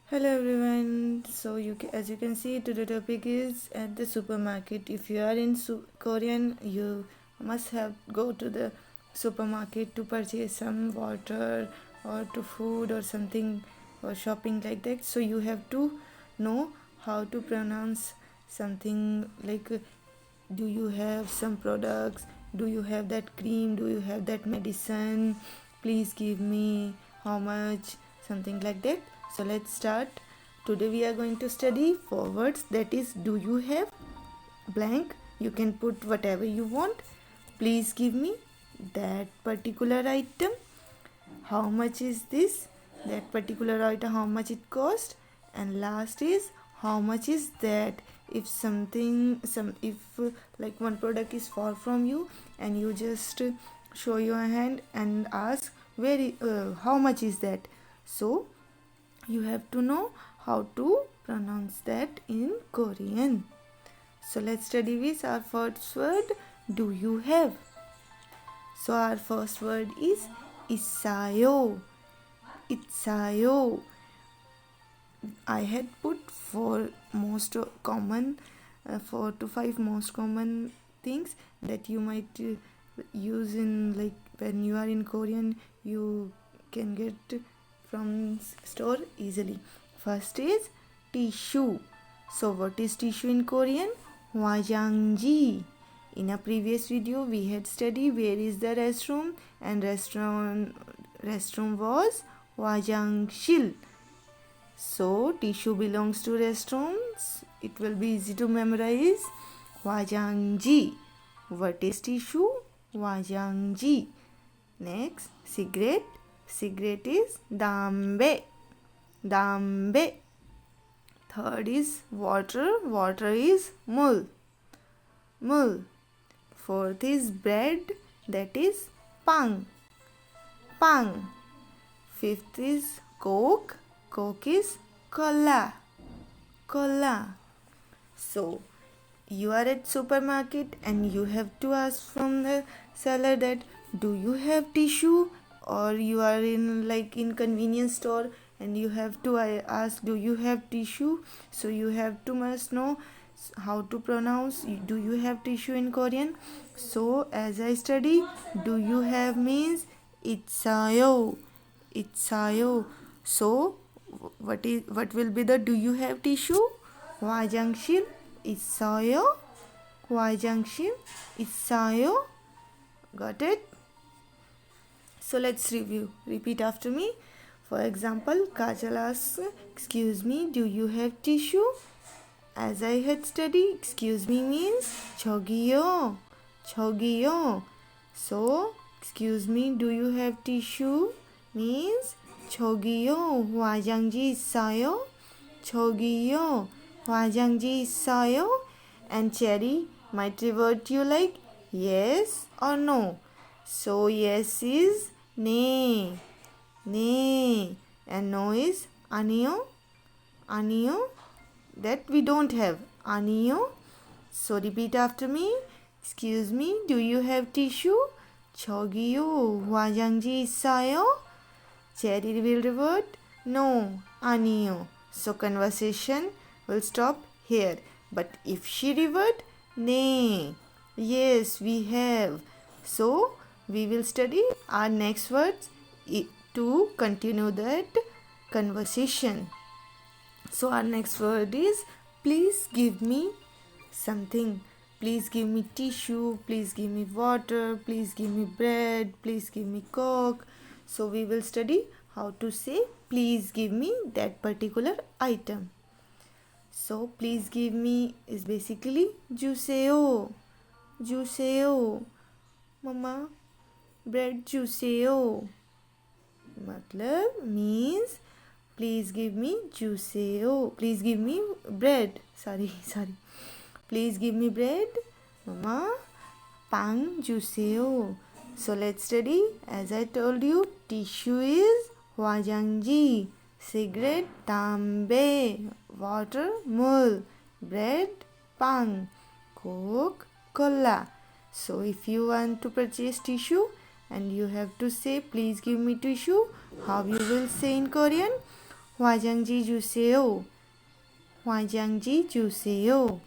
Hello everyone. As you can see, today topic is at the supermarket. If you are in Korean, you must have go to the supermarket to purchase some water or to food or something or shopping like that. So you have to know how to pronounce something like do you have some products, do you have that cream, do you have that medicine, please give me how much, something like that. So let's start. Today we are going to study 4 words, that is do you have, blank, you can put whatever you want, please give me, that particular item, how much is this, that particular item, how much it cost, and last is how much is that. If like one product is far from you and you just show your hand and ask how much is that, so you have to know how to pronounce that in Korean. So let's study with our first word, do you have. So our first word is 있어요. 있어요. I had put four to five most common things that you might use in, like, when you are in Korean, you can get from store easily. First is tissue. So what is tissue in Korean? 화장지. In a previous video we had studied where is the restroom, and restroom was 화장실. So tissue belongs to restrooms. It will be easy to memorize. 화장지. What is tissue? 화장지. Next, cigarette. Cigarette is 담배. 담배. Third is water. Water is 물. 물. Fourth is bread. That is 빵. 빵. Fifth is Coke. Coke is cola. Cola. So you are at supermarket and you have to ask from the seller that do you have tissue, or you are in convenience store and you have to ask do you have tissue. So you have to must know how to pronounce do you have tissue in Korean. So as I study, do you have means 있어요. 있어요. So what will be the do you have tissue? 화장실 있어요. 화장실 있어요. Got it? So let's review. Repeat after me. For example, Kajal asks, excuse me, do you have tissue? As I had studied, excuse me means 저기요. 저기요. So, excuse me, do you have tissue? Means 저기요. 화장지 있어요? 저기요. 화장지 있어요? And Cherry might revert you like yes or no. So yes is 네. 네. And no is 아니요. 아니요. That we don't have. 아니요. So repeat after me. Excuse me, do you have tissue? 저기요. 화장지 있어요? Cherry will revert no. 아니요. So conversation will stop here. But if she revert 네. Yes, we have. So we will study our next words to continue that conversation. So our next word is please give me something. Please give me tissue, please give me water, please give me bread, please give me Coke. So we will study how to say please give me that particular item. So please give me is basically 주세요. 주세요. Mama, bread 주세요. मतलब means please give me 주세요. Please give me bread. Sorry. Please give me bread. Mama, 빵 주세요. So let's study. As I told you, tissue is 화장지, cigarette 담배, water 물, bread 빵, Coke cola. So if you want to purchase tissue and you have to say please give me tissue, how you will say in Korean? 화장지 주세요. 화장지 주세요.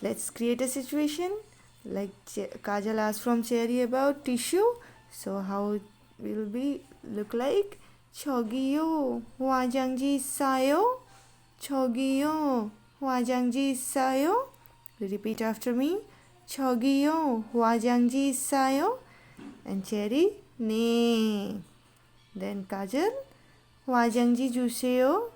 Let's create a situation like Kajal asked from Cherry about tissue. So how it will be look like? 저기요, 화장지 있어요? 저기요, 화장지 있어요? Repeat after me. 저기요, 화장지 있어요? And Cherry, 네. Then Kajal, 화장지 주세요.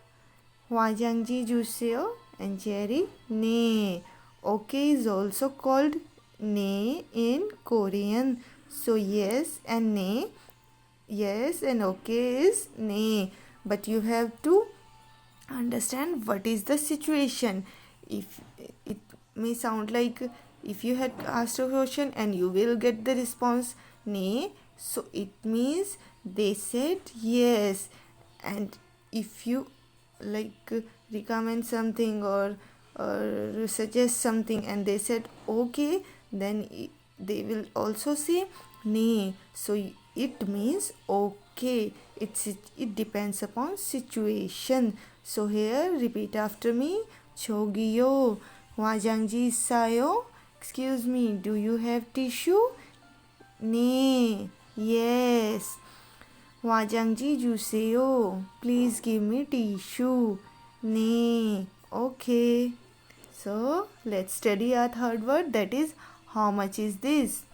화장지 주세요. And Cherry, 네. Okay is also called ne in Korean. So yes and ne. Yes and okay is ne. But you have to understand what is the situation. If it may sound like if you had asked a question and you will get the response ne, so it means they said yes. And if you like recommend something or suggest something and they said okay, then they will also say ne. So it means okay. It depends upon situation. So here repeat after me. 저기요, 화장지 있어요? Excuse me, do you have tissue? 네. Yes. 화장지 주세요. Please give me tissue. 네. Okay. So let's study our third word, that is how much is this.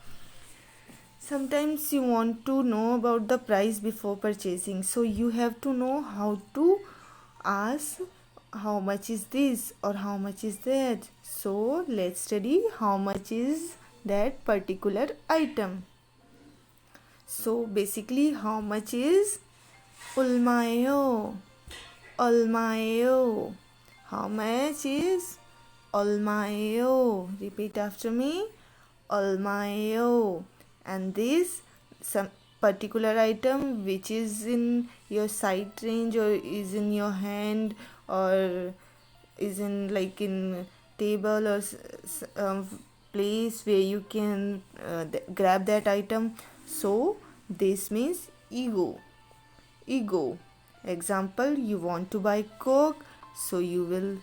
Sometimes you want to know about the price before purchasing, so you have to know how to ask how much is this or how much is that. So let's study how much is that particular item. So basically how much is 얼마예요? 얼마예요? How much is 얼마예요? Repeat after me. 얼마예요? And this some particular item which is in your sight range or is in your hand or is in like in table or place where you can grab that item. So this means ego. Ego. Example, you want to buy Coke, so you will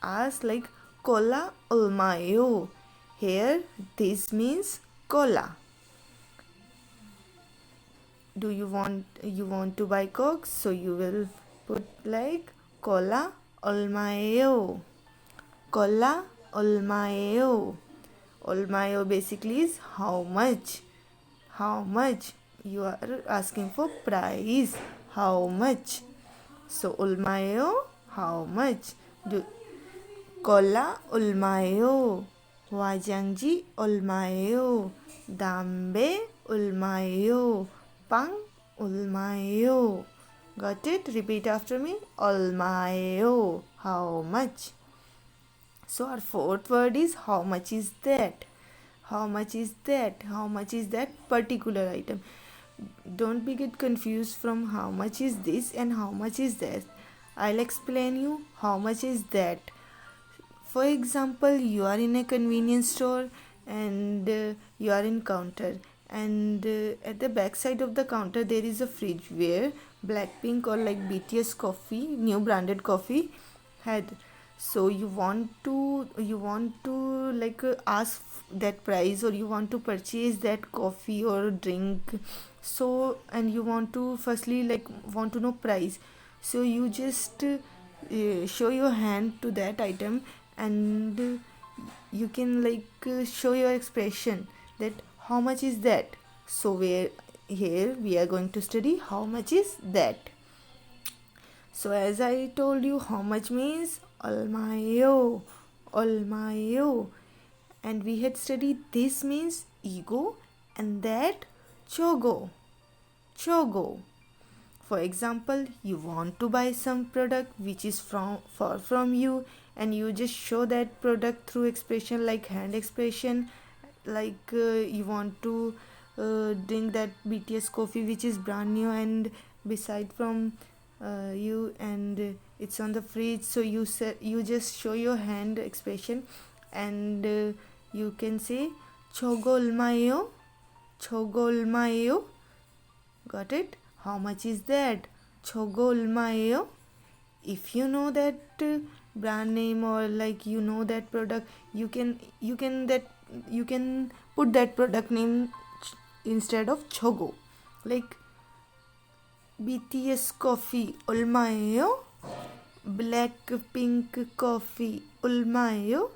ask like cola 얼마예요? Here this means cola. Do you want to buy Coke, so you will put like cola 얼마예요? Cola 얼마예요? 얼마예요 basically is how much. How much? You are asking for price. How much? So 얼마예요? How much? cola 얼마예요? 화장지 얼마예요? 담배 얼마예요? 빵 얼마예요? Got it? Repeat after me. 얼마예요? How much? So our fourth word is how much is that? How much is that? How much is that particular item? Don't be get confused from how much is this and how much is that. I'll explain you how much is that. For example, you are in a convenience store and you are in counter, and at the back side of the counter there is a fridge where Blackpink or like BTS coffee, new branded coffee had. So you want to like ask that price, or you want to purchase that coffee or drink. So and you want to firstly like want to know price. So you just show your hand to that item, and you can like show your expression that how much is that. So here we are going to study how much is that. So as I told you, how much means 얼마예요, 얼마예요, and we had studied this means ego and that chogo, chogo. For example, you want to buy some product which is far from you, and you just show that product through expression like hand expression, like you want to drink that BTS coffee which is brand new and beside from you, and it's on the fridge. So you just show your hand expression, and you can say 저거 얼마예요? 저거 얼마예요? Got it? How much is that? 저거 얼마예요? If you know that brand name, or like you know that product, you can put that product name instead of 저거. Like BTS coffee 얼마예요? Blackpink coffee 얼마예요?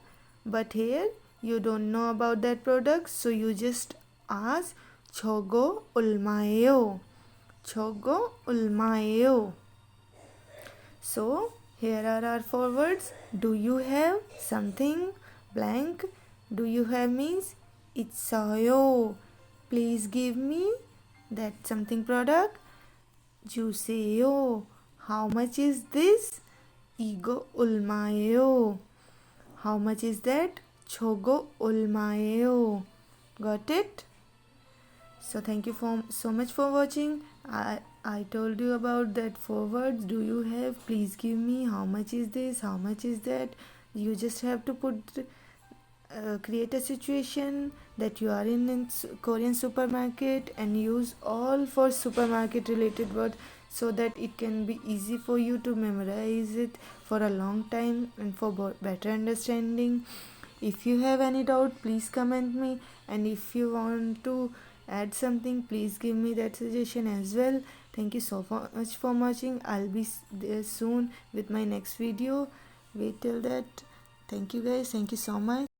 But here you don't know about that product, so you just ask 저거 얼마예요? 저거 얼마예요? So here are our four words. Do you have something blank? Do you have means 있어요. Please give me that something product. 주세요. How much is this? 이거 얼마예요? How much is that? 저거 얼마예요? Got it? So thank you so much for watching. I told you about that four words. Do you have? Please give me. How much is this? How much is that? You just have to create a situation that you are in Korean supermarket and use all for supermarket related words, so that it can be easy for you to memorize it for a long time and for better understanding. If you have any doubt, please comment me, and if you want to add something, please give me that suggestion as well. Thank you so much for watching. I'll be there soon with my next video. Wait till that. Thank you guys. Thank you so much.